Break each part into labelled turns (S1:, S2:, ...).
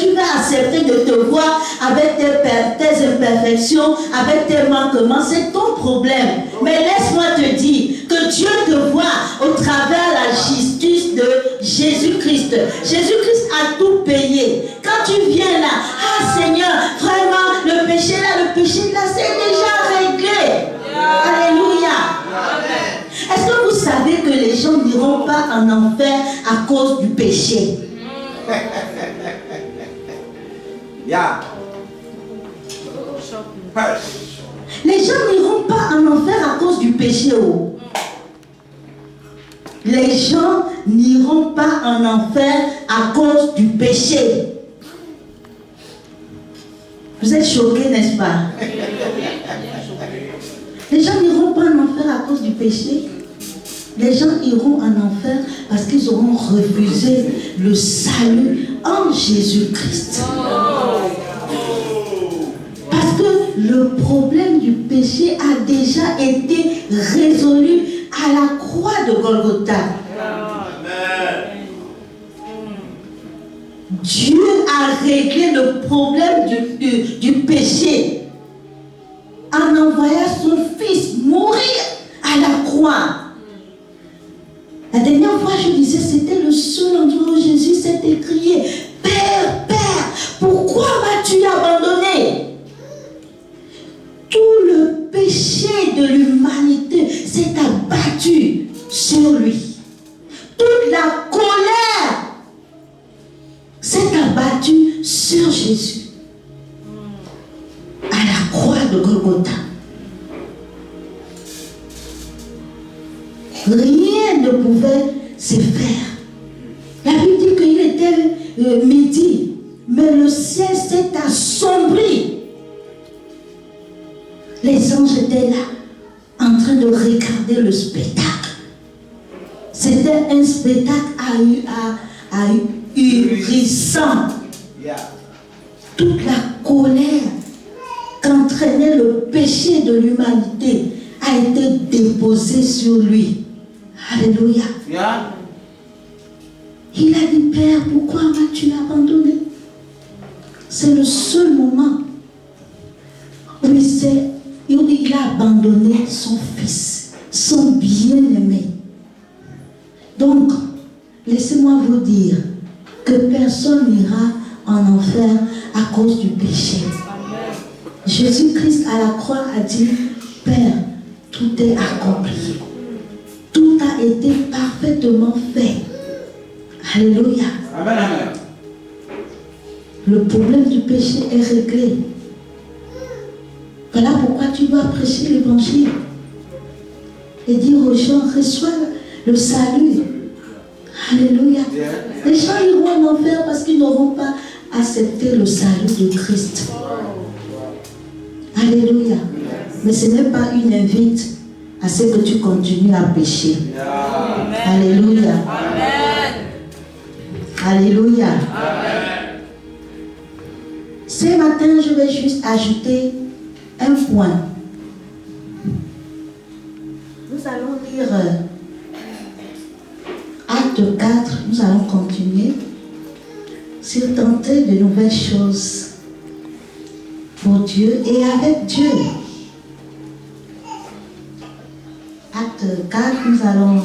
S1: tu vas accepter de te voir avec tes imperfections, avec tes manquements, c'est ton problème. Mais laisse-moi te dire que Dieu te voit au travers la justice de Jésus-Christ. Jésus-Christ a tout payé. Quand tu viens là, ah Seigneur, vraiment, le péché là, c'est déjà réglé. Alléluia. Est-ce que vous savez que les gens n'iront pas en enfer à cause du péché? Les gens n'iront pas en enfer à cause du péché. Oh. Les gens n'iront pas en enfer à cause du péché. Vous êtes choqués, n'est-ce pas? Les gens n'iront pas en enfer à cause du péché. Les gens iront en enfer parce qu'ils auront refusé le salut en Jésus-Christ. Parce que le problème du péché a déjà été résolu à la croix de Golgotha. Dieu a réglé le problème du péché en envoyant son fils mourir à la croix. La dernière fois, je disais, c'était le seul endroit où Jésus s'est écrié: Père, Père, pourquoi m'as-tu abandonné? Tout le péché de l'humanité s'est abattu sur lui. Toute la colère s'est abattue sur Jésus à la croix de Golgotha. Rien ne pouvait se faire. La Bible dit qu'il était midi, mais le ciel s'est assombri. Les anges étaient là, en train de regarder le spectacle. C'était un spectacle ahurissant. Toute la colère qu'entraînait le péché de l'humanité a été déposée sur lui. Alléluia. Il a dit: Père, pourquoi m'as-tu abandonné? C'est le seul moment où il a abandonné son fils, son bien-aimé. Donc, laissez-moi vous dire que personne n'ira en enfer à cause du péché. Jésus-Christ à la croix a dit: Père, tout est accompli. Tout a été parfaitement fait. Alléluia.
S2: Amen.
S1: Le problème du péché est réglé. Voilà pourquoi tu dois prêcher l'évangile et dire aux gens: reçois le salut. Alléluia. Les gens iront en enfer parce qu'ils n'auront pas accepté le salut de Christ. Alléluia. Mais ce n'est pas une invite à ce que tu continues à pécher.
S2: Amen.
S1: Alléluia.
S2: Amen.
S1: Alléluia.
S2: Amen.
S1: Ce matin, je vais juste ajouter un point. Nous allons lire Acte 4, nous allons continuer sur tenter de nouvelles choses pour Dieu et avec Dieu. Acte 4, nous allons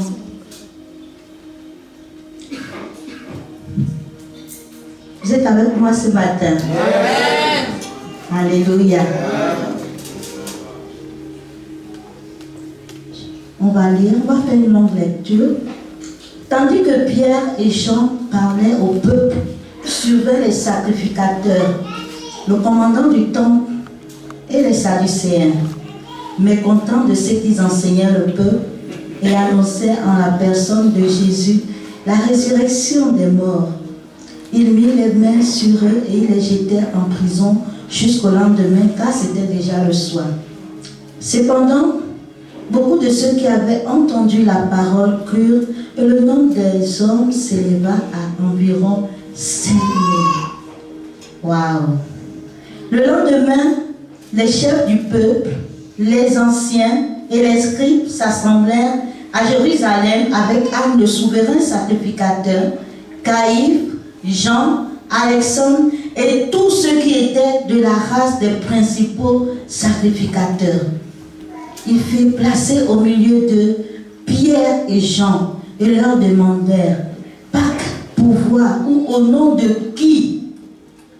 S1: Vous êtes avec moi ce matin?
S2: Amen.
S1: Alléluia. On va lire, on va faire une longue lecture. Tandis que Pierre et Jean parlaient au peuple, surveillent les sacrificateurs, le commandant du temple et les Sadducéens, mécontents de ce qu'ils enseignaient le peuple et annonçaient en la personne de Jésus la résurrection des morts. Il mit les mains sur eux et il les jetait en prison jusqu'au lendemain, car c'était déjà le soir. Cependant, beaucoup de ceux qui avaient entendu la parole crurent et le nombre des hommes s'éleva à environ 5000. Waouh! Le lendemain, les chefs du peuple, les anciens et les scribes s'assemblèrent à Jérusalem avec Anne, le souverain sacrificateur, Caïphe, Jean, Alexandre et tous ceux qui étaient de la race des principaux sacrificateurs. Ils furent placés au milieu de Pierre et Jean et leur demandèrent: par quel pouvoir ou au nom de qui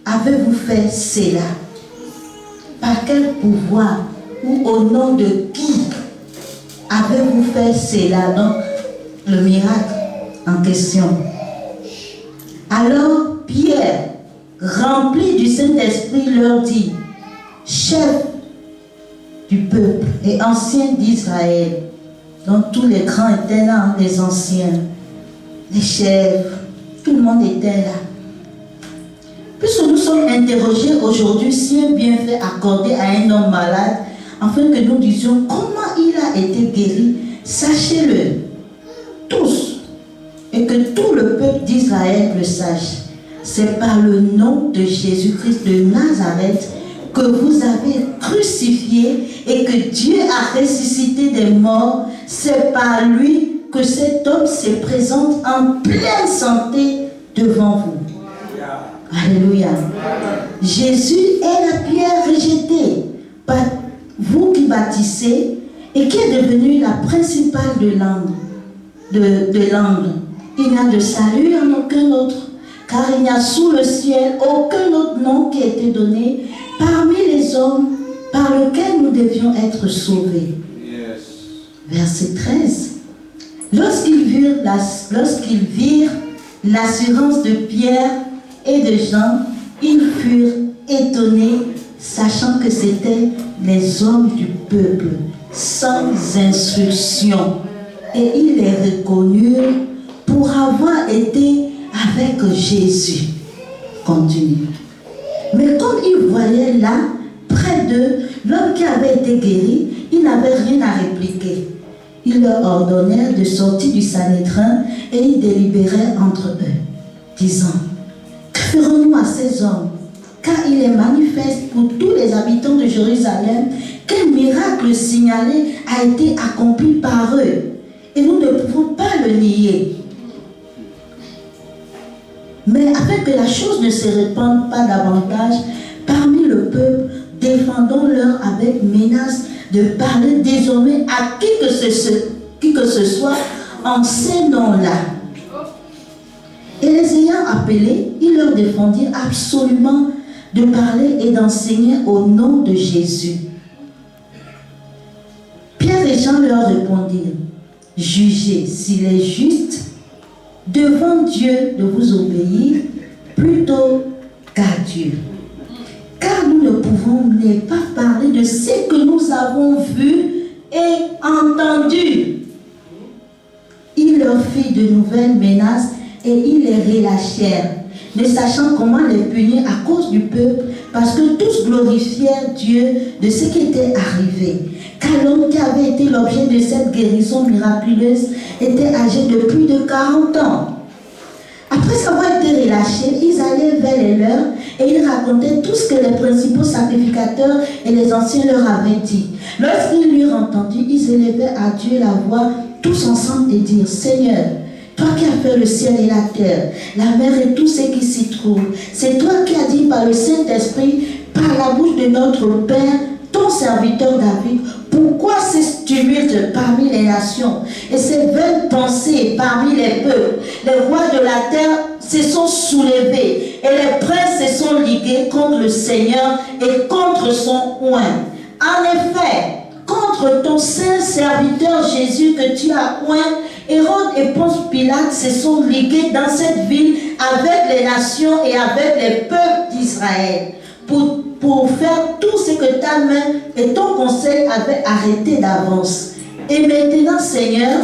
S1: avez-vous fait cela? Par quel pouvoir ou au nom de qui avez-vous fait cela? Donc, le miracle en question. Alors Pierre, rempli du Saint-Esprit, leur dit: chef du peuple et anciens d'Israël. Donc tous les grands étaient là, les anciens, les chefs, tout le monde était là. Puisque nous sommes interrogés aujourd'hui si un bienfait accordé à un homme malade, afin que nous disions comment il a été guéri, sachez-le tous, et que tout le peuple d'Israël le sache. C'est par le nom de Jésus-Christ de Nazareth que vous avez crucifié et que Dieu a ressuscité des morts. C'est par lui que cet homme se présente en pleine santé devant vous. Alléluia. Jésus est la pierre rejetée par vous qui bâtissez et qui est devenue la principale de l'angle. Il n'y a de salut en aucun autre, car il n'y a sous le ciel aucun autre nom qui a été donné parmi les hommes par lequel nous devions être sauvés. Yes. Verset 13. Lorsqu'ils virent l'assurance de Pierre et de Jean, ils furent étonnés, sachant que c'étaient les hommes du peuple, sans instruction. Et ils les reconnurent pour avoir été avec Jésus. Continue. Mais comme ils voyaient là, près d'eux, l'homme qui avait été guéri, ils n'avaient rien à répliquer. Ils leur ordonnèrent de sortir du Sanhédrin et ils délibéraient entre eux, disant: que ferons-nous à ces hommes? Car il est manifeste pour tous les habitants de Jérusalem quel miracle signalé a été accompli par eux, et nous ne pouvons pas le nier. Mais afin que la chose ne se répande pas davantage parmi le peuple, défendons-leur avec menace de parler désormais à qui que ce soit en ces noms-là. Et les ayant appelés, ils leur défendirent absolument de parler et d'enseigner au nom de Jésus. Pierre et Jean leur répondirent: jugez s'il est juste devant Dieu de vous obéir plutôt qu'à Dieu. Car nous ne pouvons pas parler de ce que nous avons vu et entendu. Il leur fit de nouvelles menaces et ils les relâchèrent, ne sachant comment les punir à cause du peuple, parce que tous glorifièrent Dieu de ce qui était arrivé. Car l'homme qui avait été l'objet de cette guérison miraculeuse était âgé de plus de 40 ans. Après avoir été relâchés, ils allaient vers les leurs et ils racontaient tout ce que les principaux sacrificateurs et les anciens leur avaient dit. Lorsqu'ils l'eurent entendu, ils élevaient à Dieu la voix tous ensemble et dirent: Seigneur, toi qui as fait le ciel et la terre, la mer et tout ce qui s'y trouve, c'est toi qui as dit par le Saint-Esprit, par la bouche de notre Père, ton serviteur David, pourquoi ce tumulte parmi les nations et ces vaines pensées parmi les peuples? Les rois de la terre se sont soulevés et les princes se sont ligués contre le Seigneur et contre son oint. En effet, contre ton saint serviteur Jésus que tu as oint, Hérode et Ponce Pilate se sont ligués dans cette ville avec les nations et avec les peuples d'Israël pour faire tout ce que ta main et ton conseil avaient arrêté d'avance. Et maintenant, Seigneur,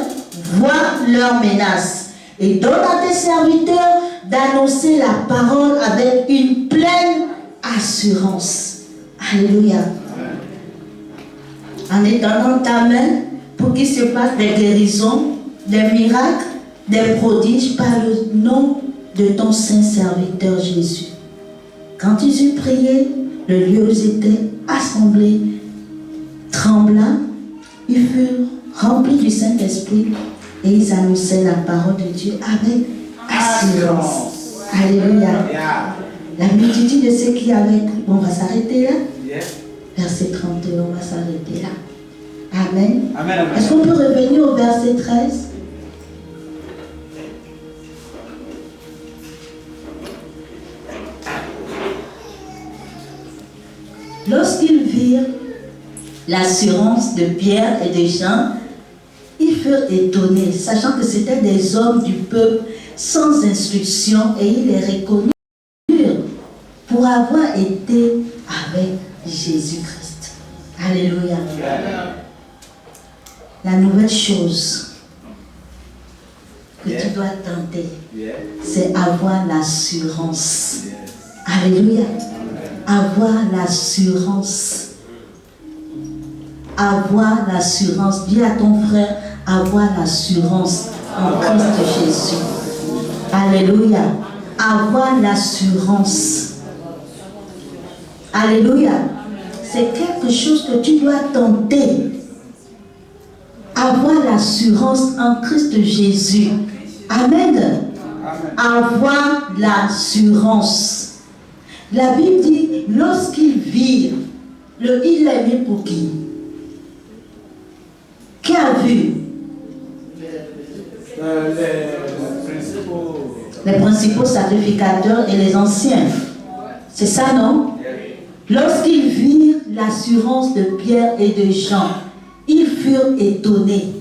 S1: vois leurs menaces et donne à tes serviteurs d'annoncer la parole avec une pleine assurance. Alléluia. En étendant ta main pour qu'il se passe des guérisons, des miracles, des prodiges par le nom de ton saint serviteur Jésus. Quand ils eurent prié, le lieu où ils étaient assemblés trembla, ils furent remplis du Saint-Esprit et ils annonçaient la parole de Dieu avec assurance. Alléluia. La multitude de ceux qui avaient cru. On va s'arrêter là.
S2: Yes.
S1: Verset 32, on va s'arrêter là. Amen.
S2: Amen, amen.
S1: Est-ce qu'on peut revenir au verset 13? Lorsqu'ils virent l'assurance de Pierre et de Jean, ils furent étonnés, sachant que c'étaient des hommes du peuple sans instruction, et ils les reconnurent pour avoir été avec Jésus-Christ. Alléluia. La nouvelle chose que tu dois tenter, c'est avoir l'assurance. Alléluia. Avoir l'assurance. Avoir l'assurance. Dis à ton frère, avoir l'assurance en Christ Jésus. Alléluia. Avoir l'assurance. Alléluia. C'est quelque chose que tu dois tenter. Avoir l'assurance en Christ Jésus. Amen. Avoir l'assurance. La Bible dit, lorsqu'ils virent, il l'a mis pour qui? Qui a vu? Les principaux sacrificateurs et les anciens. C'est ça, non? Lorsqu'ils virent l'assurance de Pierre et de Jean, ils furent étonnés.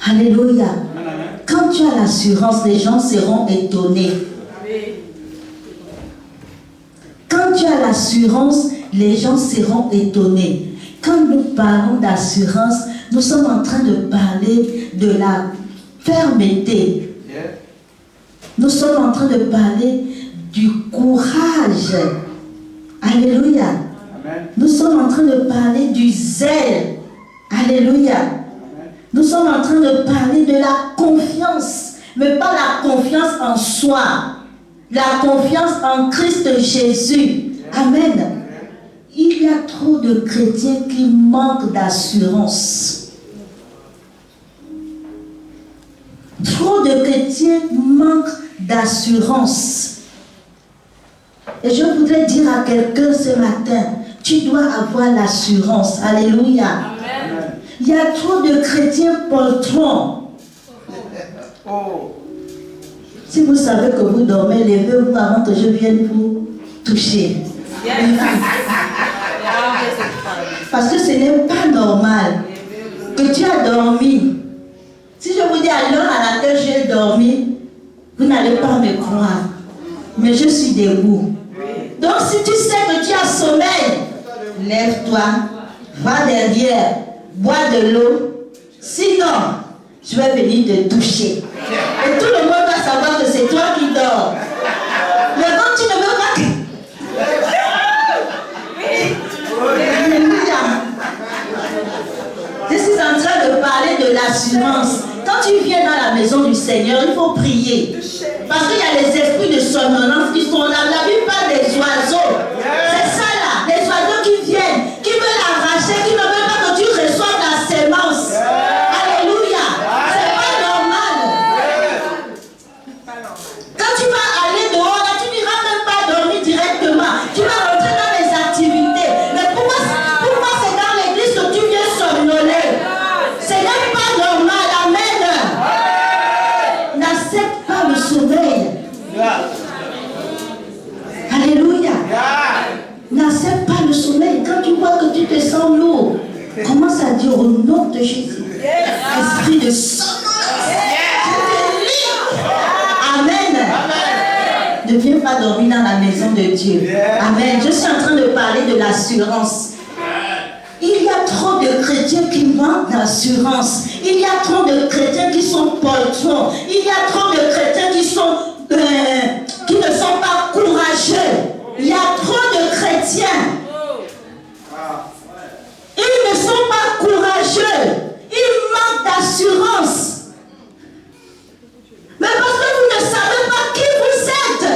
S1: Alléluia. Quand tu as l'assurance, les gens seront étonnés. Quand tu as l'assurance, les gens seront étonnés. Quand nous parlons d'assurance, nous sommes en train de parler de la fermeté. Nous sommes en train de parler du courage. Alléluia. Amen. Nous sommes en train de parler du zèle. Alléluia. Amen. Nous sommes en train de parler de la confiance, mais pas la confiance en soi. La confiance en Christ Jésus. Amen. Il y a trop de chrétiens qui manquent d'assurance. Trop de chrétiens manquent d'assurance. Et je voudrais dire à quelqu'un ce matin, tu dois avoir l'assurance. Alléluia. Amen. Il y a trop de chrétiens poltrons. Oh. Si vous savez que vous dormez, levez-vous avant que je vienne vous toucher. Parce que ce n'est pas normal que tu as dormi. Si je vous dis à l'heure à laquelle j'ai dormi, vous n'allez pas me croire. Mais je suis debout. Donc si tu sais que tu as sommeil, lève-toi, va derrière, bois de l'eau. Sinon, je vais venir te toucher. Et tout le monde va savoir que c'est toi qui dors. Mais quand tu ne veux pas... Je suis en train de parler de l'assurance. Quand tu viens dans la maison du Seigneur, il faut prier. Parce qu'il y a les esprits de somnolence qui sont là. La Bible parle des oiseaux. C'est ça là, les oiseaux qui viennent, qui veulent arracher, qui ne veulent pas que tu reçoives la sémence. Alléluia. C'est pas normal. Quand tu vas aller dehors, là, tu n'iras même pas dormir directement. Tu vas rentrer dans les activités. Mais pourquoi c'est dans l'église que tu viens somnoler? Ce n'est pas normal. Amen. N'accepte pas le sommeil. Alléluia. N'accepte pas le sommeil. Quand tu vois que tu te sens lourd, commence à dire au nom de Jésus. Esprit de somnolence. Amen. Ne viens pas dormir dans la maison de Dieu. Amen. Je suis en train de parler de l'assurance. Il y a trop de chrétiens qui manquent d'assurance. Il y a trop de chrétiens qui sont poltrons. Il y a trop de chrétiens qui ne sont pas courageux. Il y a trop de chrétiens. Ils ne sont pas courageux. Ils manquent d'assurance. Mais parce que vous ne savez pas qui vous êtes.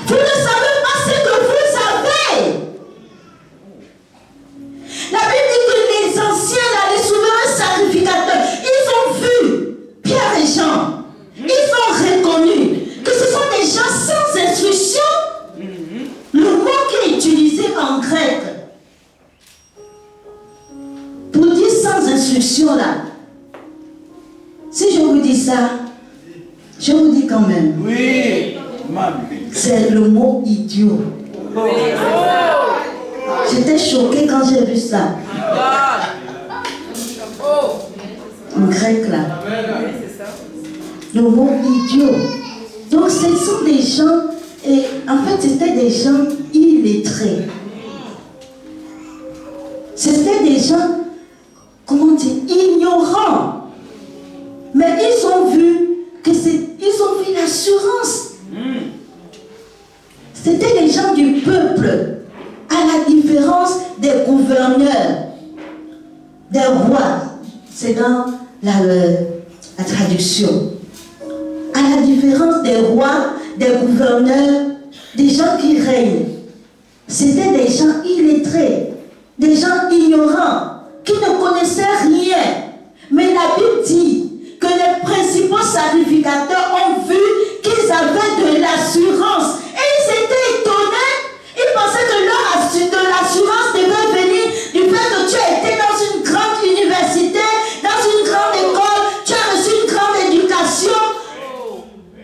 S1: Vous ne savez pas ce que vous avez. La Bible dit que les anciens, là, les souverains sacrificateurs, ils ont vu Pierre et Jean. utilisé en grec pour dire sans instruction là. Si je vous dis ça, je vous dis quand même.
S3: Oui.
S1: C'est le mot idiot. J'étais choquée quand j'ai vu ça. En grec là. Le mot idiot. Donc ce sont des gens, et en fait c'était des gens illettrés. C'était des gens, comment dire, ignorants. Mais ils ont vu l'assurance. C'était les gens du peuple, à la différence des gouverneurs, des rois. C'est dans la traduction. À la différence des rois, des gouverneurs, des gens qui règnent. C'était des gens illettrés, des gens ignorants, qui ne connaissaient rien. Mais la Bible dit que les principaux sacrificateurs ont vu qu'ils avaient de l'assurance. Et ils étaient étonnés. Ils pensaient que de l'assurance devait venir du fait que tu as été dans une grande université, dans une grande école, tu as reçu une grande éducation.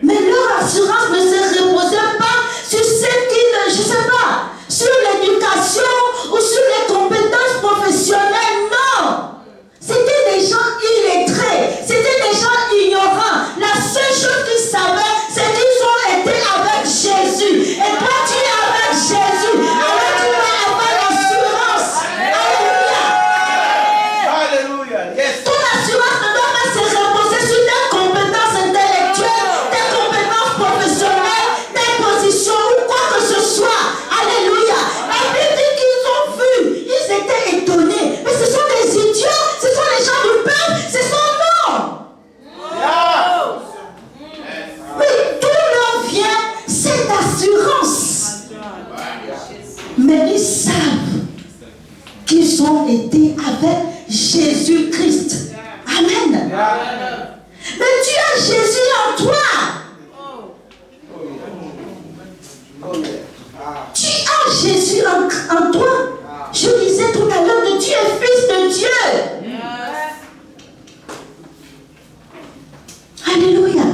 S1: Mais leur assurance ne se reposait pas sur ce qu'ils, je ne sais pas, sur l'éducation ou sur les compétences professionnelles. Non! C'était des gens illettrés, c'était des gens ignorants. La seule chose qu'ils savaient, c'est qu'ils ont été avec Jésus. Et toi, tu es avec Jésus. Alors tu vas avoir l'assurance. Alléluia.
S3: Alléluia. Yes.
S1: Ton assurance ne doit pas se reposer sur tes compétences intellectuelles, tes compétences professionnelles, tes positions ou quoi que ce soit. Alléluia. La Bible dit qu'ils ont vu, ils étaient étonnés. Mais ce sont des idiots, ce sont les gens du peuple, ce sont non. Mais d'où leur vient cette assurance? Mais ils savent qu'ils ont été avec Jésus-Christ. Amen. Mais tu as Jésus en toi. Tu as Jésus en toi. Je disais tout à l'heure que tu es fils de Dieu. Alléluia.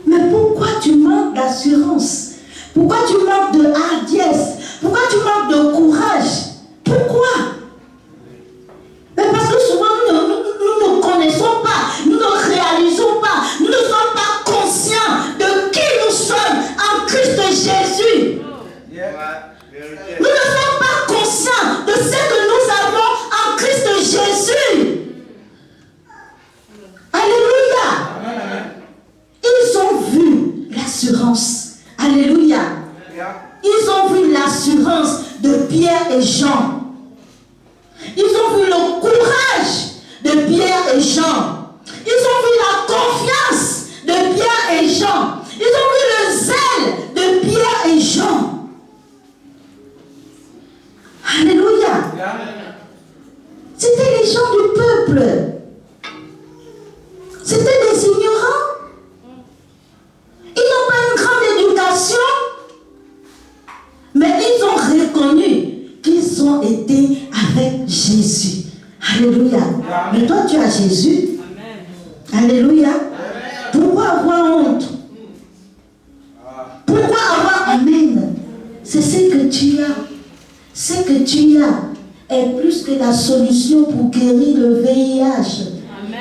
S1: Mais pourquoi tu manques d'assurance? Pourquoi tu manques de hardiesse? Pourquoi tu manques de courage? Pourquoi? Mais parce que souvent nous ne connaissons pas, nous ne réalisons pas, nous ne sommes pas conscients de qui nous sommes en Christ Jésus. Nous ne sommes pas conscients de ce que nous avons en Christ Jésus. Alléluia. Ils ont vu l'assurance. Alléluia. Ils ont vu l'assurance de Pierre et Jean. Ils ont vu le courage de Pierre et Jean. Ils ont vu la confiance de Pierre et Jean. Ils ont vu le zèle de Pierre et Jean. Alléluia. C'était les gens du peuple. C'était des ignorants. Ils n'ont pas une grande éducation. Mais ils ont reconnu qu'ils ont été avec Jésus. Alléluia. Mais toi, tu as Jésus. Alléluia. Pourquoi avoir honte? Pourquoi avoir amen? C'est ce que tu as. Ce que tu as est plus que la solution pour guérir le VIH.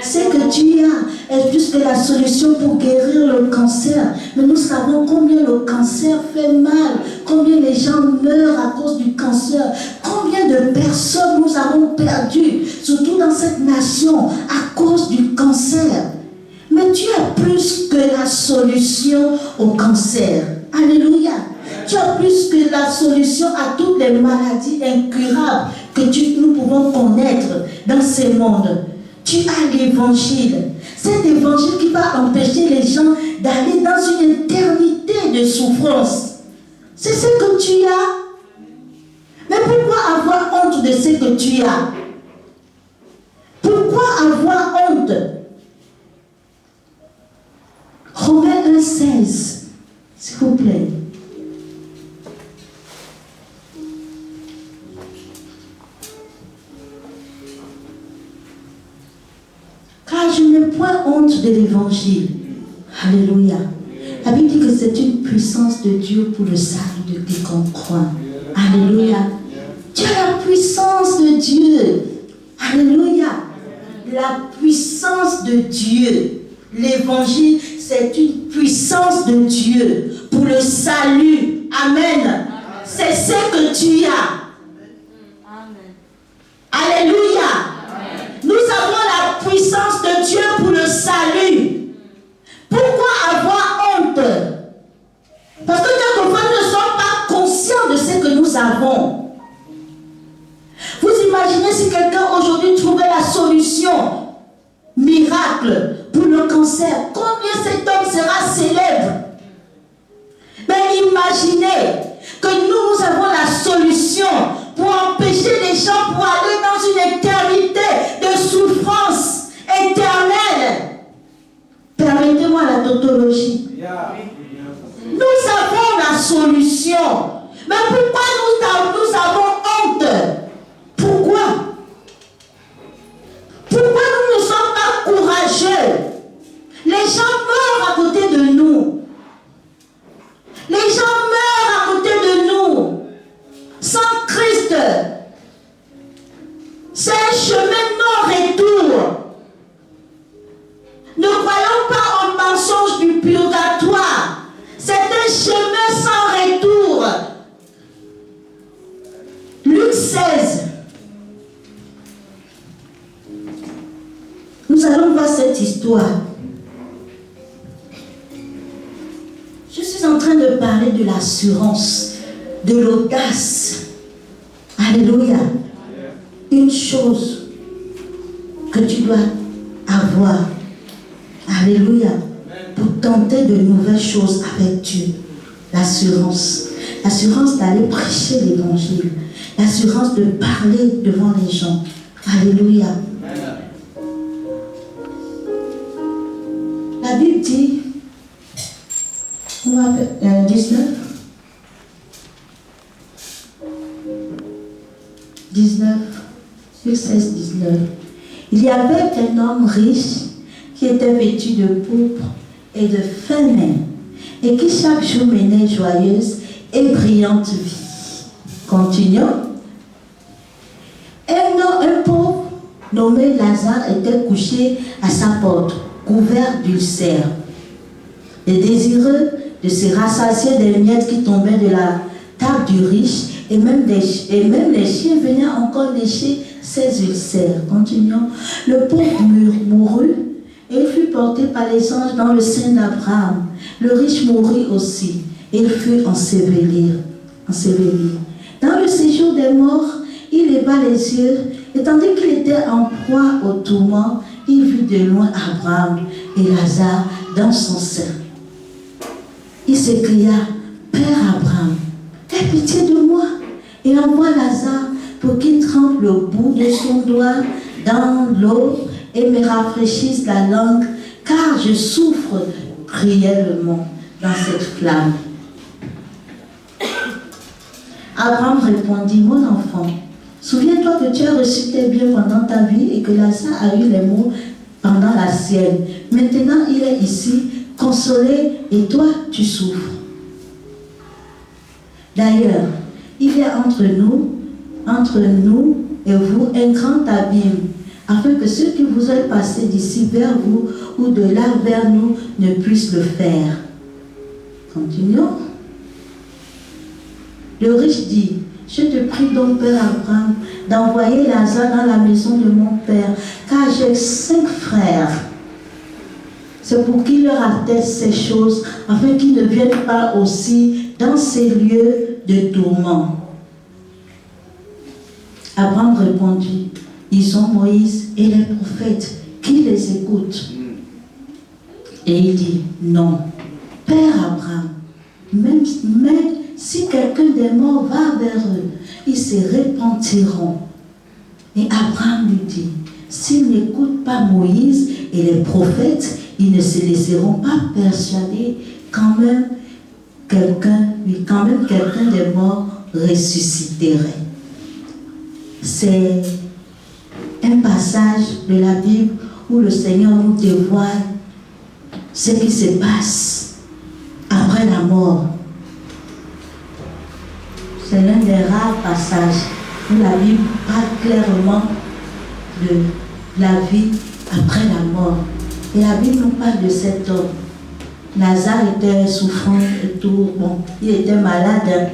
S1: Ce que tu as est plus que la solution pour guérir le cancer. Mais nous savons combien le cancer fait mal, combien les gens meurent à cause du cancer, combien de personnes nous avons perdues, surtout dans cette nation, à cause du cancer. Mais tu as plus que la solution au cancer. Alléluia. Tu as plus que la solution à toutes les maladies incurables que nous pouvons connaître dans ce monde. Tu as l'évangile. Cet évangile qui va empêcher les gens d'aller dans une éternité de souffrance. C'est ce que tu as. Mais pourquoi avoir honte de ce que tu as? Pourquoi avoir honte? Romains 1,16, s'il vous plaît. pas honte de l'évangile. Alléluia. La Bible dit que c'est une puissance de Dieu pour le salut de quiconque croit. Alléluia. Tu as la puissance de Dieu. Alléluia. La puissance de Dieu. L'évangile, c'est une puissance de Dieu pour le salut. Amen. C'est ce que tu as.
S2: Amen.
S1: Alléluia. Nous avons la puissance de Dieu pour le salut. Pourquoi avoir honte? Parce que quelquefois nous ne sommes pas conscients de ce que nous avons. Vous imaginez si quelqu'un aujourd'hui trouvait la solution miracle pour le cancer, combien cet homme sera célèbre? Mais imaginez que nous avons la solution pour empêcher les gens pour aller dans une éternité de souffrance éternelle. Permettez-moi la tautologie. Nous avons la solution. Mais pourquoi nous avons honte? Pourquoi? Pourquoi nous ne sommes pas courageux? Les gens meurent à côté de nous. Les gens meurent à côté de nous. Sans Christ, c'est un chemin non-retour. Ne croyons pas au mensonge du purgatoire. C'est un chemin sans retour. Luc 16. Nous allons voir cette histoire. Je suis en train de parler de l'assurance, de l'audace. Alléluia. Une chose que tu dois avoir. Alléluia. Pour tenter de nouvelles choses avec Dieu. L'assurance. L'assurance d'aller prêcher l'évangile. L'assurance de parler devant les gens. Alléluia. La Bible dit, 19, sur 16, 19. Il y avait un homme riche qui était vêtu de pourpre et de fin lin, et qui chaque jour menait joyeuse et brillante vie. Continuons. Un pauvre nommé Lazare était couché à sa porte, couvert d'ulcères. Et désireux de se rassasier des miettes qui tombaient de la table du riche, et même les chiens venaient encore lécher ses ulcères. Continuons. Le pauvre mourut, et il fut porté par les anges dans le sein d'Abraham. Le riche mourut aussi, et il fut enseveli. Dans le séjour des morts, il leva les yeux, et tandis qu'il était en proie au tourment, il vit de loin Abraham et Lazare dans son sein. Il s'écria, Père Abraham, aie pitié de moi et envoie Lazare pour qu'il trempe le bout de son doigt dans l'eau et me rafraîchisse la langue, car je souffre cruellement dans cette flamme. Abraham répondit, mon enfant, souviens-toi que tu as reçu tes biens pendant ta vie et que Lazare a eu les maux pendant la sienne. Maintenant, il est ici, consolé, et toi, tu souffres. D'ailleurs, il y a entre nous et vous, un grand abîme, afin que ceux qui vous ont passé d'ici vers vous ou de là vers nous ne puissent le faire. Continuons. Le riche dit, je te prie donc, Père Abraham, d'envoyer Lazare dans la maison de mon père, car j'ai 5 frères. C'est pour qu'il leur atteste ces choses, afin qu'ils ne viennent pas aussi dans ces lieux de tourment. Abraham répondit, ils ont Moïse et les prophètes, qui les écoutent? Et il dit, non, Père Abraham, même si quelqu'un des morts va vers eux, ils se repentiront. Et Abraham lui dit, s'ils n'écoutent pas Moïse et les prophètes, ils ne se laisseront pas persuader quand même quelqu'un des morts ressusciterait. C'est un passage de la Bible où le Seigneur nous dévoile ce qui se passe après la mort. C'est l'un des rares passages où la Bible parle clairement de la vie après la mort. Et la Bible nous parle de cet homme. Lazare était souffrant et tout. Bon, il était malade.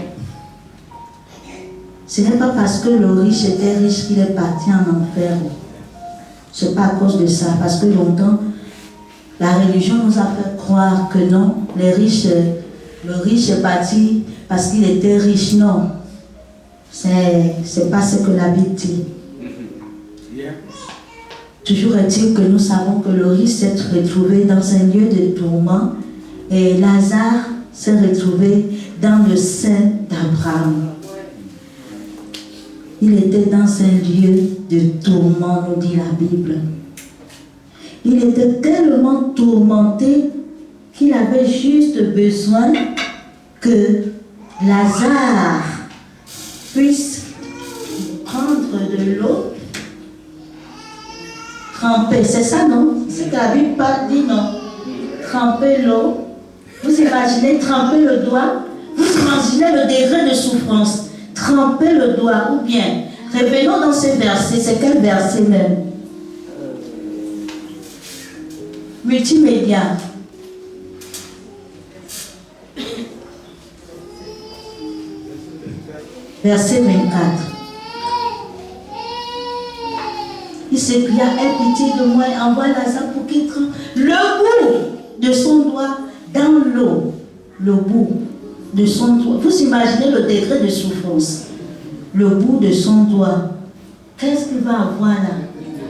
S1: Ce n'est pas parce que le riche était riche qu'il est parti en enfer. Ce n'est pas à cause de ça. Parce que longtemps, la religion nous a fait croire que non, le riche est parti parce qu'il était riche. Non. C'est pas ce que la Bible dit. Toujours est-il que nous savons que le riche s'est retrouvé dans un lieu de tourment et Lazare s'est retrouvé dans le sein d'Abraham. Il était dans un lieu de tourment, nous dit la Bible. Il était tellement tourmenté qu'il avait juste besoin que Lazare puisse prendre de l'eau, tremper. C'est ça, non? C'est que la Bible dit, non? Tremper l'eau. Vous imaginez tremper le doigt? Vous imaginez le degré de souffrance? Tremper le doigt, ou bien, revenons dans ces versets. C'est quel verset même? Multimédia. Verset 24. Il s'écria, aie pitié de moi et envoie Lazare pour qu'il trempe le bout de son doigt dans l'eau. Le bout de son doigt. Vous imaginez le degré de souffrance. Le bout de son doigt. Qu'est-ce qu'il va avoir là?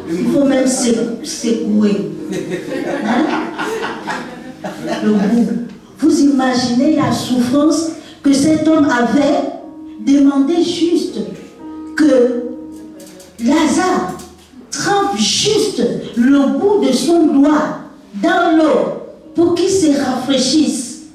S1: Il faut même secouer. Hein? Le bout. Vous imaginez la souffrance que cet homme avait? Demandé juste que Lazare trempe juste le bout de son doigt dans l'eau pour qu'il se rafraîchisse.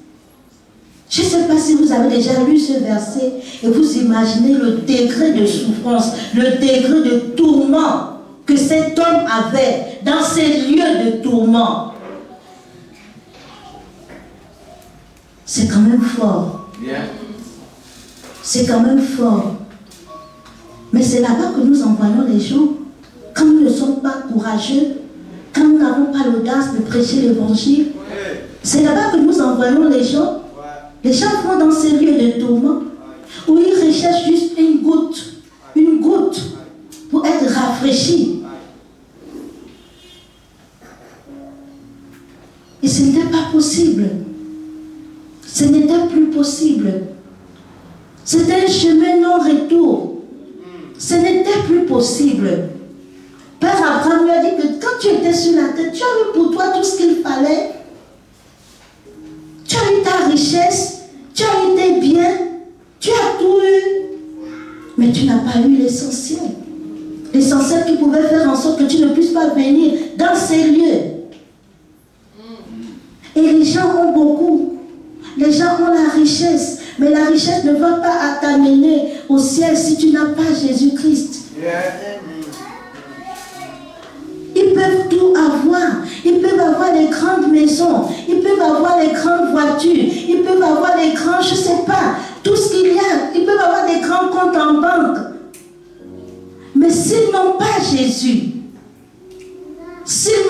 S1: Je ne sais pas si vous avez déjà lu ce verset et vous imaginez le degré de souffrance, le degré de tourment que cet homme avait dans ces lieux de tourment. C'est quand même fort.
S3: Yeah.
S1: C'est quand même fort. Mais c'est là-bas que nous envoyons les gens. Quand nous ne sommes pas courageux, quand nous n'avons pas l'audace de prêcher l'évangile, c'est là-bas que nous envoyons les gens. Les gens vont dans ces lieux de tourment où ils recherchent juste une goutte pour être rafraîchis. Et ce n'était pas possible. Ce n'était plus possible. C'était un chemin non-retour. Ce n'était plus possible. Père Abraham lui a dit que quand tu étais sur la terre, tu as eu pour toi tout ce qu'il fallait. Tu as eu ta richesse, tu as eu tes biens, tu as tout eu. Mais tu n'as pas eu l'essentiel. L'essentiel qui pouvait faire en sorte que tu ne puisses pas venir dans ces lieux. Et les gens ont beaucoup. Les gens ont la richesse. Mais la richesse ne va pas t'amener au ciel si tu n'as pas Jésus-Christ. Ils peuvent tout avoir. Ils peuvent avoir des grandes maisons. Ils peuvent avoir des grandes voitures. Ils peuvent avoir des grands, je ne sais pas, tout ce qu'il y a. Ils peuvent avoir des grands comptes en banque. Mais s'ils n'ont pas Jésus, c'est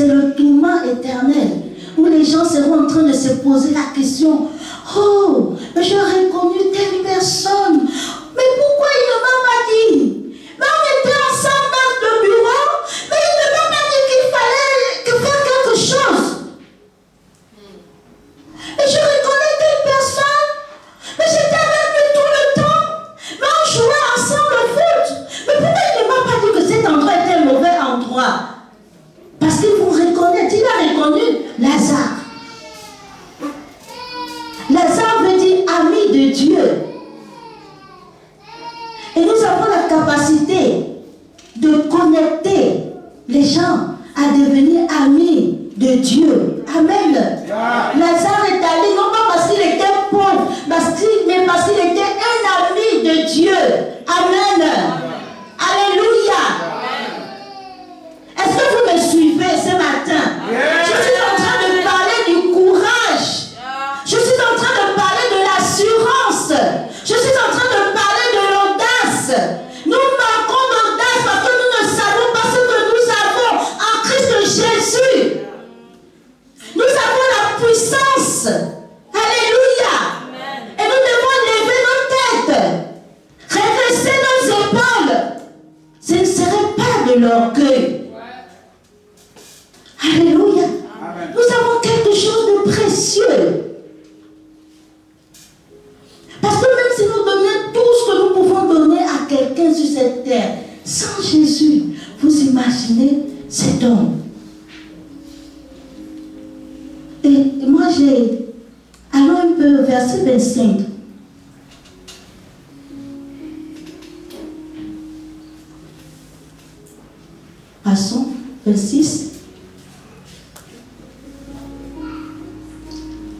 S1: le tourment éternel. Où les gens seront en train de se poser la question, oh, j'ai reconnu telle personne, mais pourquoi il ne m'a pas dit? Mais on était ensemble dans le bureau, mais il ne m'a pas dit qu'il fallait faire quelque chose. Et je reconnais telle personne, mais j'étais avec lui tout le temps, mais on jouait ensemble au foot. Mais pourquoi il ne m'a pas dit que cet endroit était un mauvais endroit? Parce qu'il vous reconnaît, il a reconnu Lazare. Lazare veut cette terre. Sans Jésus, vous imaginez cet homme. Et moi j'ai... Allons un peu, verset 25. Passons, 26.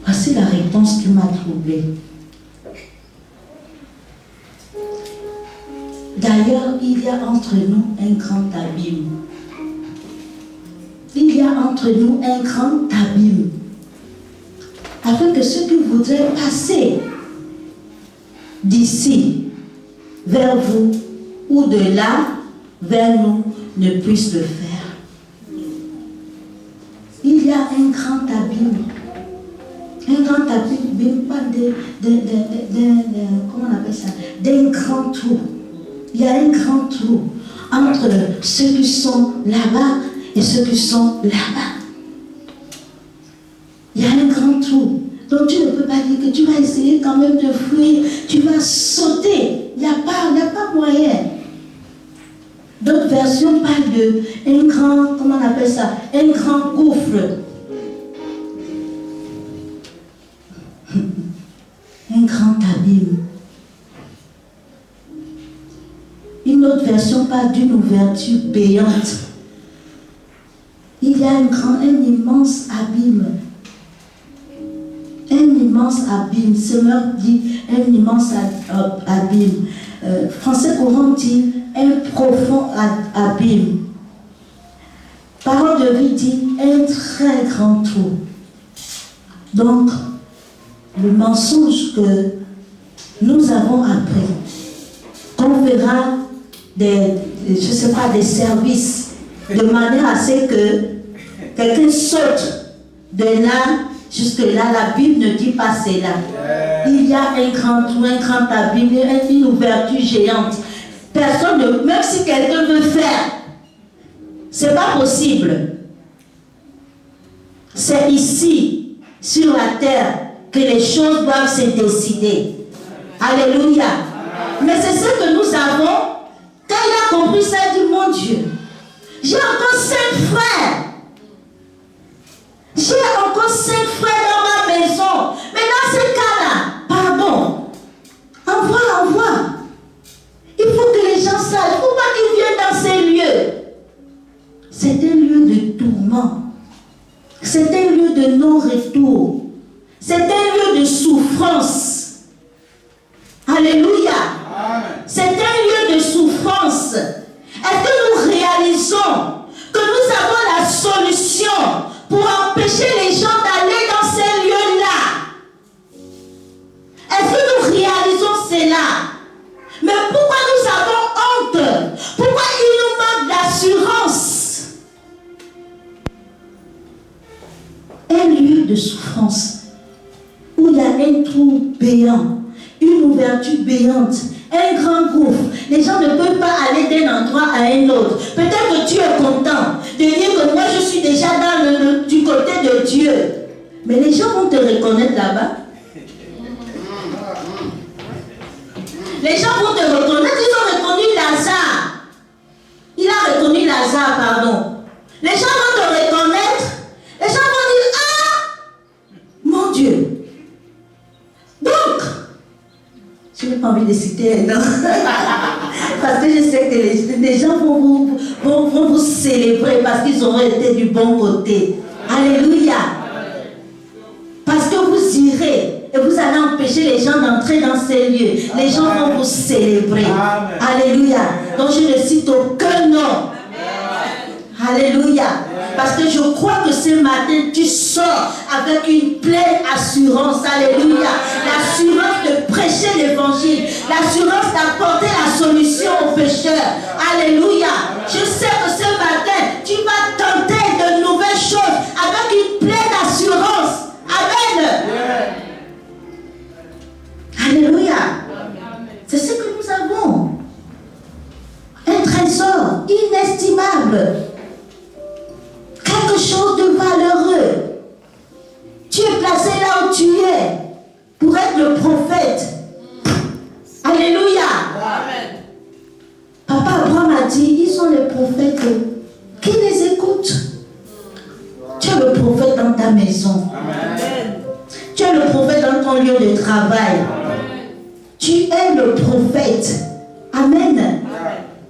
S1: Voici la réponse qui m'a troublée. D'ailleurs, il y a entre nous un grand abîme. Il y a entre nous un grand abîme. Afin que ceux qui voudraient passer d'ici vers vous ou de là vers nous ne puissent le faire. Il y a un grand abîme. Un grand abîme, pas comment on appelle ça? D'un grand trou. Il y a un grand trou entre ceux qui sont là-bas et ceux qui sont là-bas. Il y a un grand trou. Donc tu ne peux pas dire que tu vas essayer quand même de fuir. Tu vas sauter. Il n'y a pas moyen. D'autres versions parlent de un grand, comment on appelle ça? Un grand gouffre. Un grand abîme. Une autre version parle d'une ouverture béante. Il y a un immense abîme. Un immense abîme. Seigneur dit un immense abîme. Français courant dit un profond abîme. Parole de vie dit un très grand trou. Donc, le mensonge que nous avons appris, qu'on fera des services de manière à ce que quelqu'un saute de là jusque là. La Bible ne dit pas cela. Il y a un grand trou, un grand abîme, une ouverture géante. Personne, même si quelqu'un veut faire, c'est pas possible. C'est ici, sur la terre, que les choses doivent se décider. Alléluia. Mais c'est ce que nous avons. Quand il a compris ça, il dit, mon Dieu, j'ai encore 5 frères. J'ai encore 5 frères dans ma maison. Mais dans ce cas-là, pardon, envoie. Il faut que les gens sachent. Il ne faut pas qu'ils viennent dans ces lieux. C'est un lieu de tourment. C'est un lieu de non-retour. C'est un lieu de souffrance. Alléluia. C'est un lieu de souffrance. Est-ce que nous réalisons que nous avons la solution pour empêcher les gens d'aller dans ces lieux-là? Est-ce que nous réalisons cela? Mais pourquoi nous avons honte? Pourquoi il nous manque d'assurance? Un lieu de souffrance où il y a un trou béant, une ouverture béante, un grand gouffre. Les gens ne peuvent pas aller d'un endroit à un autre. Peut-être que tu es content de dire que moi je suis déjà du côté de Dieu. Mais les gens vont te reconnaître là-bas. Les gens vont te reconnaître. Ils ont reconnu Lazare. Il a reconnu Lazare, pardon. Les gens vont te reconnaître. Les gens vont dire, ah, mon Dieu. Donc, je n'ai pas envie de citer un nom. Parce que je sais que les gens vont vous célébrer parce qu'ils auront été du bon côté. Alléluia. Parce que vous irez et vous allez empêcher les gens d'entrer dans ces lieux. Les gens vont vous célébrer. Amen. Alléluia. Donc je ne cite aucun nom. Alléluia. Parce que je crois que ce matin, tu sors avec une pleine assurance. Alléluia. L'assurance de prêcher l'évangile. L'assurance d'apporter la solution aux pécheurs. Alléluia. Je sais que ce matin, tu vas tenter de nouvelles choses avec une pleine assurance. Amen. Alléluia. C'est ce que nous avons. Un trésor inestimable. Quelque chose de valeureux. Tu es placé là où tu es pour être le prophète. Alléluia. Amen. Papa prophètes, qui les écoute? Tu es le prophète dans ta maison.
S3: Amen.
S1: Tu es le prophète dans ton lieu de travail. Tu es le prophète. Amen.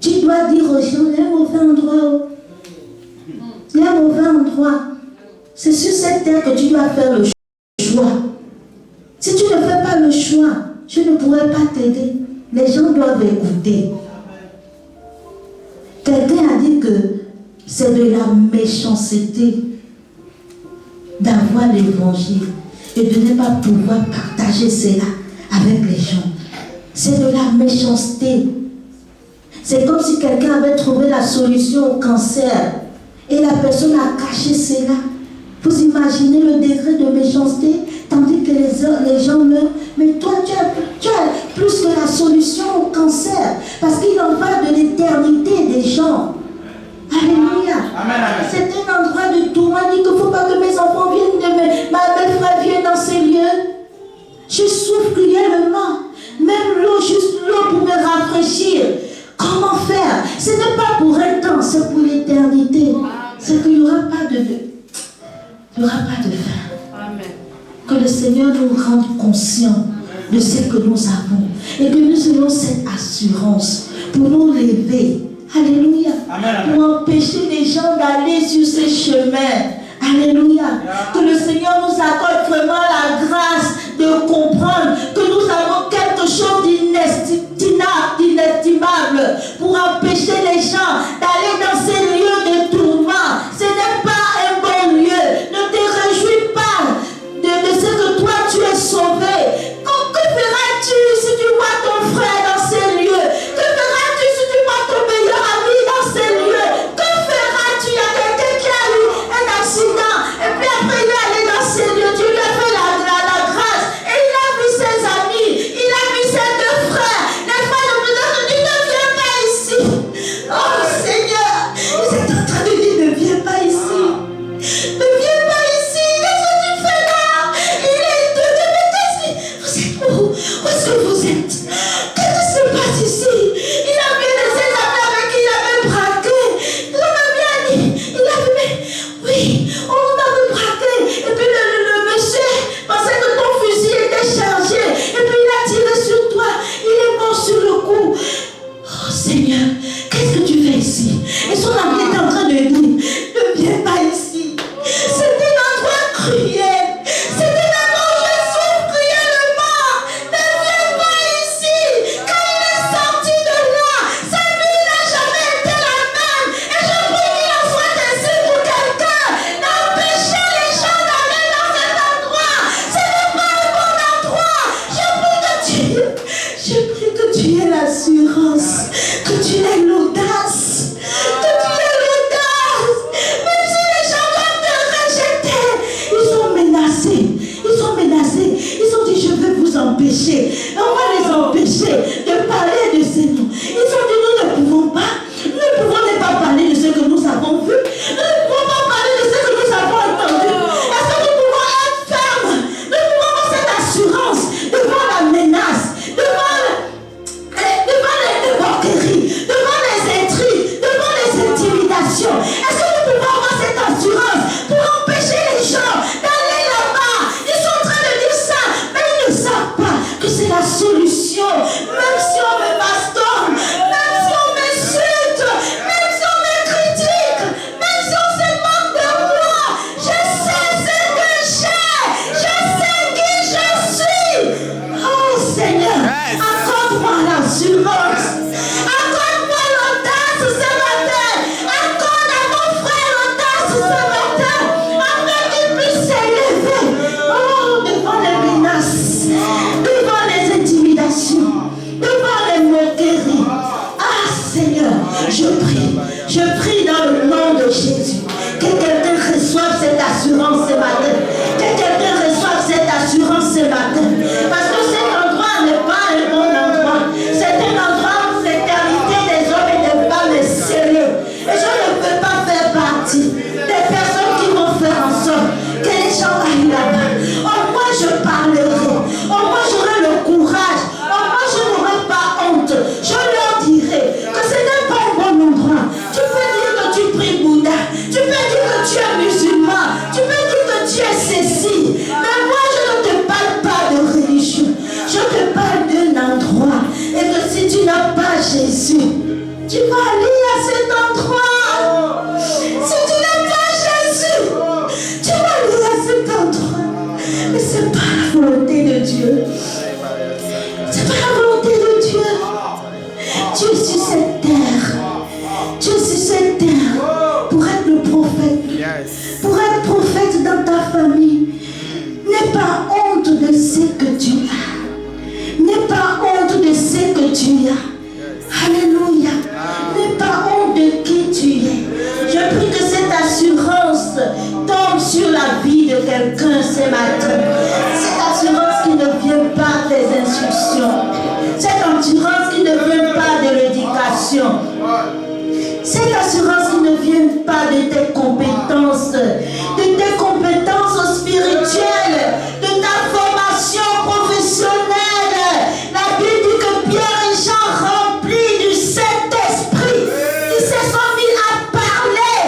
S1: Tu dois dire aux gens, il y a un mauvais endroit. Il y a un mauvais endroit. C'est sur cette terre que tu dois faire le choix. Si tu ne fais pas le choix, je ne pourrai pas t'aider. Les gens doivent écouter. Quelqu'un a dit que c'est de la méchanceté d'avoir l'évangile et de ne pas pouvoir partager cela avec les gens. C'est de la méchanceté. C'est comme si quelqu'un avait trouvé la solution au cancer et la personne a caché cela. Vous imaginez le degré de méchanceté, tandis que les gens meurent. Mais toi, tu as plus que la solution au cancer, parce qu'il en va de l'éternité des gens. Alléluia.
S3: Amen.
S1: C'est un endroit de tourment. Il dit qu'il ne faut pas que mes enfants viennent, mes frères viennent dans ces lieux. Je souffre cruellement. Même l'eau, juste l'eau pour me rafraîchir. Comment faire? Ce n'est pas pour un temps, c'est pour l'éternité. C'est qu'il n'y aura pas de fin.
S2: Amen.
S1: Que le Seigneur nous rende conscients de ce que nous avons et que nous ayons cette assurance pour nous lever. Alléluia.
S3: Amen.
S1: Pour empêcher les gens d'aller sur ces chemins. Alléluia. Que le Seigneur nous accorde vraiment la grâce de comprendre que nous avons quelque chose d'inestimable pour empêcher les gens d'aller dans ces lieux de tourment. Ce n'est pas un bon lieu. Ne te réjouis pas de ce que toi tu es sauvé. Que feras-tu si tu vois ton frère dans ces lieux? Que feras-tu si tu vois ton meilleur ami dans ces lieux? Que feras-tu? Il y a quelqu'un qui a eu un accident et puis après il est allé dans ces lieux. Tu lui as fait la grâce et il a vu ses amis, il a vu ses deux frères. Les frères de plus en plus, ne viens pas ici. Oh Seigneur, vous êtes en train de dire ne viens pas ici. Ne viens pas ici. Qu'est-ce que tu fais là? Il est de vous êtes où? Où est-ce que vous êtes? Qu'est-ce qui se passe ici? Il a vu ses amis avec qui il avait braqué. L'homme a bien dit. Il a vu, mais oui, on m'avait braqué. Et puis le monsieur pensait que ton fusil était chargé. Et puis il a tiré sur toi. Il est mort sur le coup. Oh Seigneur, qu'est-ce que tu fais ici? Et son ami est en train de dire, ne viens pas ici. C'est un endroit cruel. C'est un endroit où je souffre cruellement. Ne viens pas ici. Quand il est sorti de là, sa vie n'a jamais été la même. Et je prie qu'il en soit ainsi pour quelqu'un. N'empêchez les gens d'aller dans cet endroit. Ce n'est pas un bon endroit. Je prie que tu aies l'assurance, que tu aies l'audace, que tu aies l'audace. Même si les gens doivent te rejeter, ils sont menacés. Ils ont dit, je vais vous empêcher. Et on va les empêcher de parler de ces noms. Ils ont dit, nous ne pouvons pas. Nous ne pouvons pas parler de ce que nous avons vu. Nous ne pouvons pas parler de ce que nous avons entendu. Est-ce que nous pouvons être fermes? Nous pouvons avoir cette assurance devant la menace, devant les moqueries, devant les intrigues, devant les intimidations. Est-ce que nous pouvons avoir cette assurance pour empêcher les gens d'aller là-bas? Ils sont en train de dire ça, mais ils ne savent pas que c'est la solution. Même si on me bastonne, même Alléluia. Alléluia. N'aie pas honte de qui tu es. Je prie que cette assurance tombe sur la vie de quelqu'un ce matin. Cette assurance qui ne vient pas des instructions. Cette assurance qui ne vient pas de l'éducation. Cette assurance qui ne vient pas de tes compétences spirituelles, de ta formation professionnelle. La Bible dit que Pierre et Jean, remplis du Saint-Esprit, ils se sont mis à parler.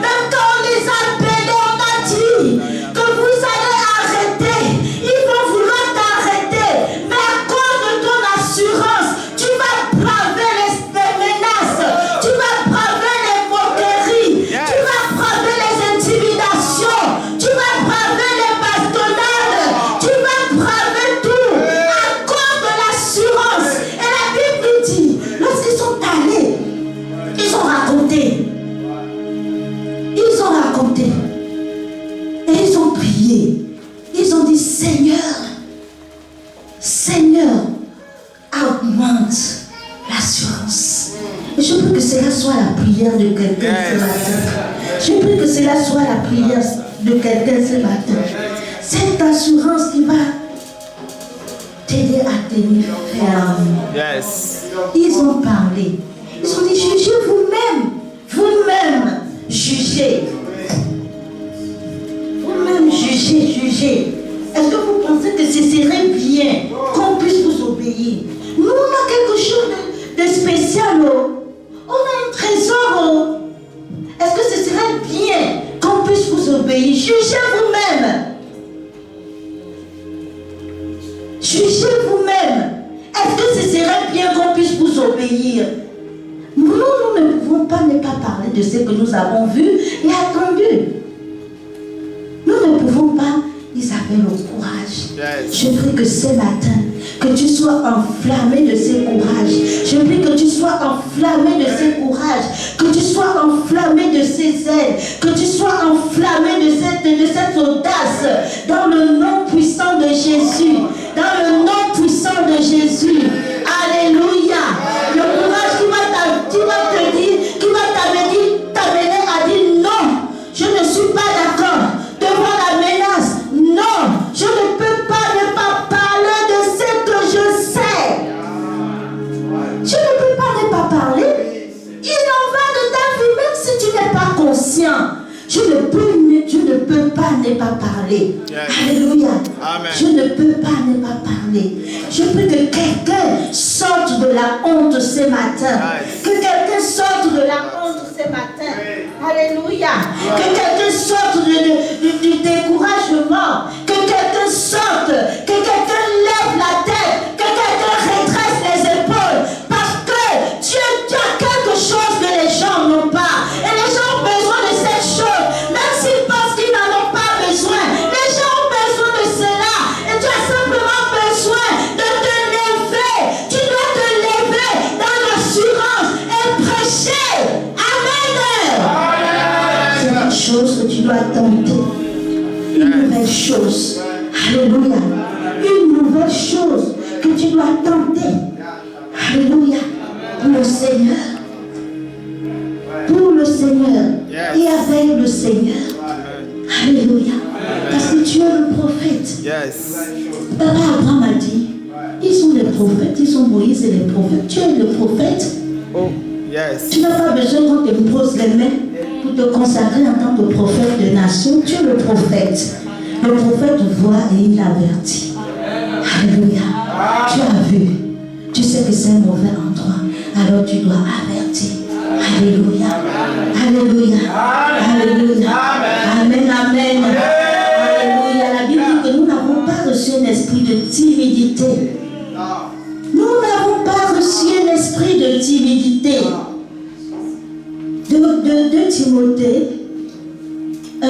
S1: Même quand on les a appelés, on a dit que vous allez arrêter. Ils vont vouloir t'arrêter. Mais à cause de ton assurance, tu vas braver les menaces. Tu vas braver les moqueries. Tu vas braver les intimidations. Tu vas braver les bastonnades. Tu vas braver tout à cause de l'assurance. Et la Bible nous dit, lorsqu'ils sont allés, ils ont raconté. Ils ont raconté. Et ils ont prié. Ils ont dit, Seigneur, Seigneur, augmente l'assurance. Et je prie que cela soit la prière de quelqu'un ce matin. Je prie que cela soit la prière de quelqu'un ce matin. Cette assurance qui va t'aider à tenir ferme.
S3: Yes.
S1: Ils ont parlé. Ils ont dit, jugez vous-même. Vous-même, jugez. Vous-même, jugez. Est-ce que vous pensez que ce serait bien qu'on puisse vous obéir? Nous, on a quelque chose de spécial. On a un trésor. Est-ce que ce serait bien qu'on puisse vous obéir? Jugez vous-même. Jugez vous-même. Est-ce que ce serait bien qu'on puisse vous obéir? Nous ne pouvons pas ne pas parler de ce que nous avons vu et attendu. Nous ne pouvons pas. Ils avaient le courage.
S3: Yes.
S1: Je prie que ce matin, que tu sois enflammé de ce courage. Je prie que tu sois enflammé de ce courage. Que tu sois enflammé de ces ailes. Que tu sois enflammé de cette audace. Dans le nom puissant de Jésus. Dans le nom puissant de Jésus. Alléluia. Le courage qui va t'amener à dire non. Je ne suis pas d'accord devant la menace. Non, je ne peux pas ne pas parler de ce que je sais. Je ne peux pas ne pas parler. Il en va de ta vie, même si tu n'es pas conscient. Je ne peux pas ne pas parler.
S3: Yes.
S1: Alléluia.
S3: Amen.
S1: Je ne peux pas ne pas parler. Je prie que quelqu'un sorte de la honte ce matin.
S3: Nice.
S1: Que quelqu'un sorte de la honte ce matin. Alléluia. Que quelqu'un sorte du découragement. Que quelqu'un sorte. Que quelqu'un lève la tête. Que quelqu'un redresse les épaules. Parce que Dieu a quelque chose que les gens n'ont pas. Et les gens ont besoin de cette chose. Même s'ils pensent qu'ils n'en ont pas besoin. Les gens ont besoin de cela. Et tu as simplement besoin de te lever. Tu dois te lever dans l'assurance et prêcher. Amen. C'est une chose que tu dois tenter. Une nouvelle chose. Alléluia. Une nouvelle chose que tu dois tenter. Alléluia. Pour le Seigneur. Pour le Seigneur. Et avec le Seigneur. Alléluia. Parce que tu es le prophète.
S3: Yes.
S1: Papa Abraham a dit, ils sont les prophètes, ils sont Moïse et les prophètes. Tu es le prophète.
S3: Oh, yes.
S1: Tu n'as pas besoin qu'on te pose les mains pour te consacrer en tant que prophète de nation. Tu es le prophète. Le prophète voit et il avertit. Alléluia. Tu as vu. Tu sais que c'est un mauvais endroit. Alors tu dois avertir. Alléluia. Alléluia. Alléluia. Amen. Amen. Alléluia. La Bible dit que nous n'avons pas reçu un esprit de timidité. Nous n'avons pas reçu un esprit de timidité. De Timothée 1,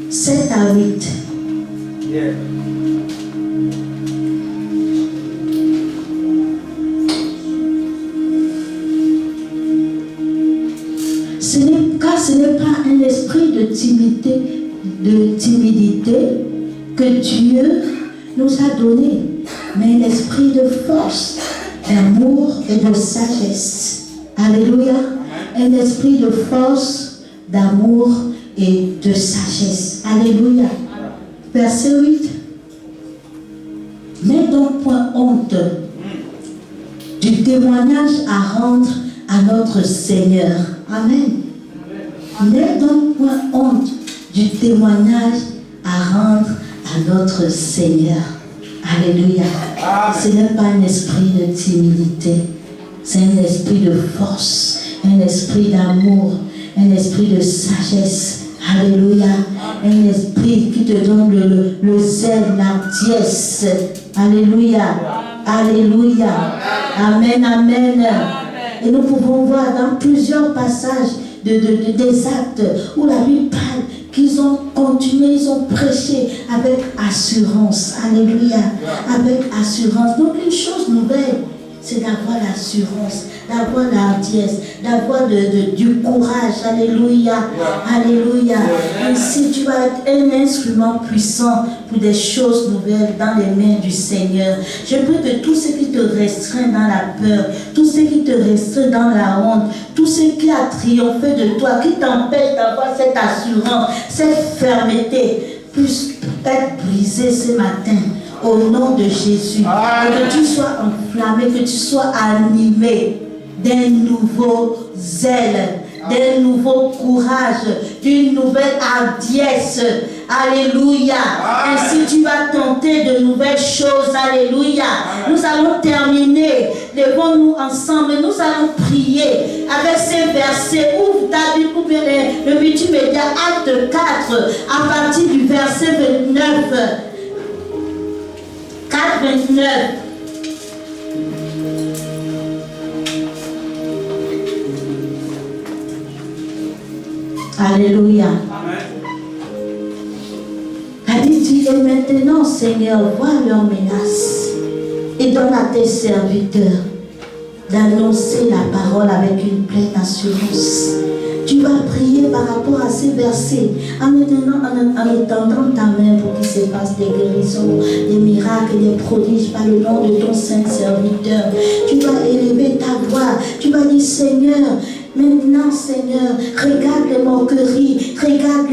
S1: 7 à 8.
S3: Yeah.
S1: Ce n'est pas un esprit de timidité que Dieu nous a donné, mais un esprit de force, d'amour et de sagesse. Alléluia. Un esprit de force, d'amour et de sagesse. Alléluia. Verset 8. N'aie donc point honte du témoignage à rendre à notre Seigneur. Amen. N'aie donc point honte du témoignage à rendre à notre Seigneur. Alléluia. Ce n'est pas un esprit de timidité, c'est un esprit de force, un esprit d'amour, un esprit de sagesse. Alléluia. Un esprit qui te donne le zèle, l'hardiesse. Alléluia. Alléluia. Amen, amen. Et nous pouvons voir dans plusieurs passages des actes où la Bible parle qu'ils ont continué, ils ont prêché avec assurance. Alléluia. Avec assurance. Donc une chose nouvelle, c'est d'avoir l'assurance, d'avoir la hardiesse, d'avoir du courage. Alléluia. Alléluia. Ainsi, tu vas être un instrument puissant pour des choses nouvelles dans les mains du Seigneur. Je prie que tout ce qui te restreint dans la peur, tout ce qui te restreint dans la honte, tout ce qui a triomphé de toi, qui t'empêche d'avoir cette assurance, cette fermeté, puisse être brisé ce matin. Au nom de Jésus, que tu sois enflammé, que tu sois animé d'un nouveau zèle, d'un nouveau courage, d'une nouvelle hardiesse. Alléluia. Ainsi tu vas tenter de nouvelles choses. Alléluia. Nous allons terminer. Levons-nous ensemble. Nous allons prier avec ces versets. Ouvre ta Bible ou bien le multimédia acte 4 à partir du verset 29. 4:29. Alléluia. La Bible dit, et maintenant, Seigneur, vois leurs menaces et donne à tes serviteurs d'annoncer la parole avec une pleine assurance. Tu vas prier par rapport à ces versets en étendant ta main pour qu'il se passe des guérisons, des miracles, des prodiges par le nom de ton saint serviteur. Tu vas élever ta voix. Tu vas dire, Seigneur, maintenant, Seigneur, regarde les moqueries, regarde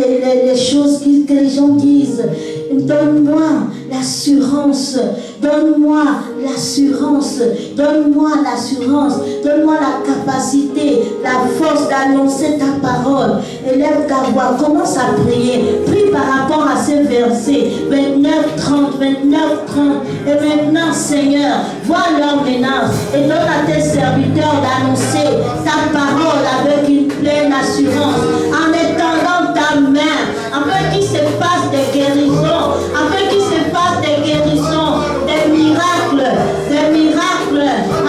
S1: les choses que les gens disent. Donne-moi l'assurance, donne-moi l'assurance, donne-moi l'assurance, donne-moi la capacité, la force d'annoncer ta parole. Élève ta voix, commence à prier. Prie par rapport à ces versets 29, 30, 29, 30. Et maintenant, Seigneur, vois leur menace et donne à tes serviteurs d'annoncer ta parole avec une pleine assurance, en étendant ta main, afin qu'il se passe des guérisons, afin qu'il se passe des guérisons, des miracles,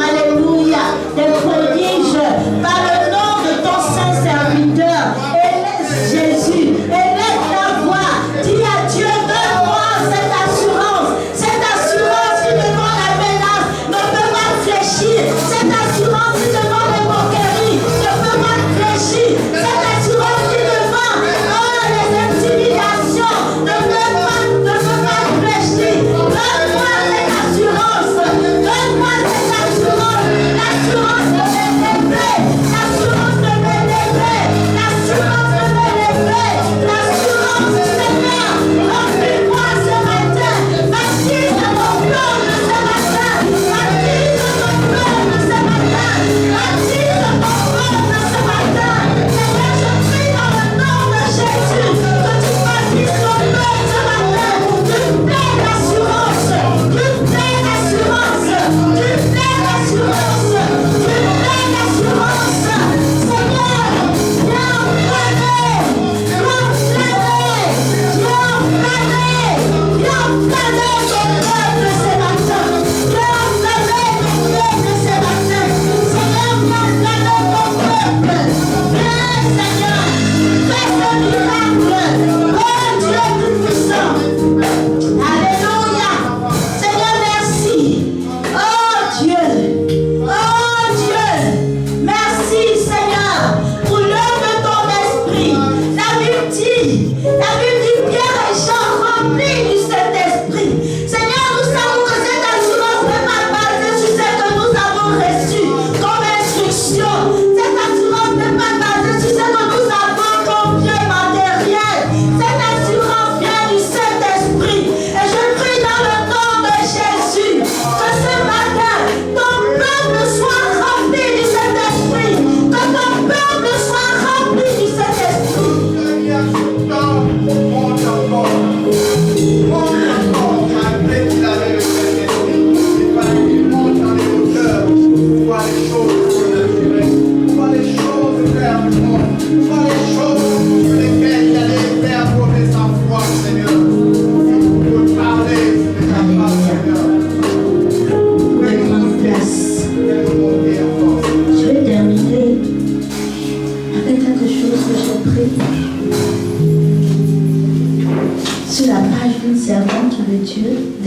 S1: alléluia, des prodiges, par le nom de ton saint serviteur. Élève Jésus, élève ta voix, dis à Dieu, donne-moi cette assurance qui devant la menace ne peut pas fléchir, cette assurance qui devant les moqueries ne peut pas fléchir, cette assurance qui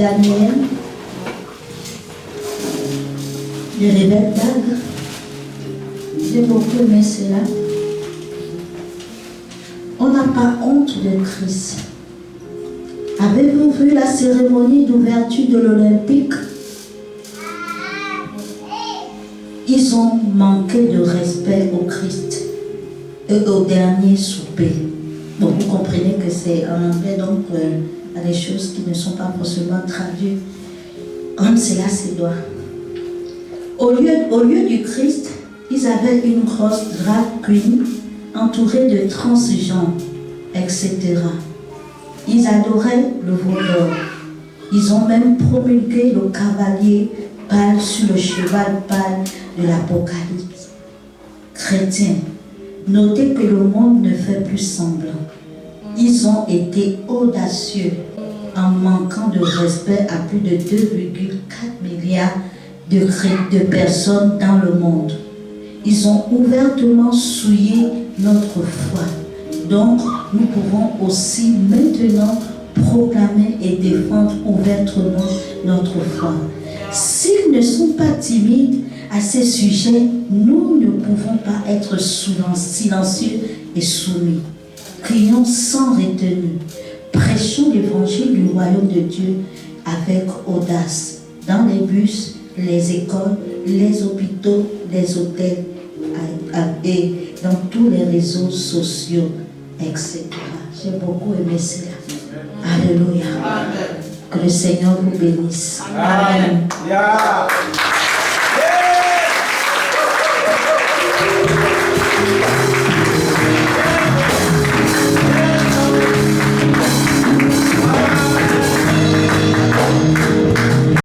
S1: Daniel, de Rebecca Dag. J'ai beaucoup aimé cela. On n'a pas honte de Christ. Avez-vous vu la cérémonie d'ouverture de l'Olympique? Ils ont manqué de respect au Christ et au dernier souper. Bon, vous comprenez que c'est en anglais, donc il y a des choses qui ne sont pas forcément traduites comme cela se doit. Au lieu du Christ, ils avaient une grosse drag queen entourée de transgenres, etc. Ils adoraient le veau d'or. Ils ont même promulgué le cavalier pâle sur le cheval pâle de l'Apocalypse. Chrétiens, notez que le monde ne fait plus semblant. Ils ont été audacieux en manquant de respect à plus de 2,4 milliards de personnes dans le monde. Ils ont ouvertement souillé notre foi. Donc, nous pouvons aussi maintenant proclamer et défendre ouvertement notre foi. S'ils ne sont pas timides à ces sujets, nous ne pouvons pas être silencieux et soumis. Crions sans retenue. Prêchons l'évangile du royaume de Dieu avec audace. Dans les bus, les écoles, les hôpitaux, les hôtels et dans tous les réseaux sociaux, etc. J'ai beaucoup aimé cela. Alléluia. Que le Seigneur vous bénisse.
S3: Amen. Yeah.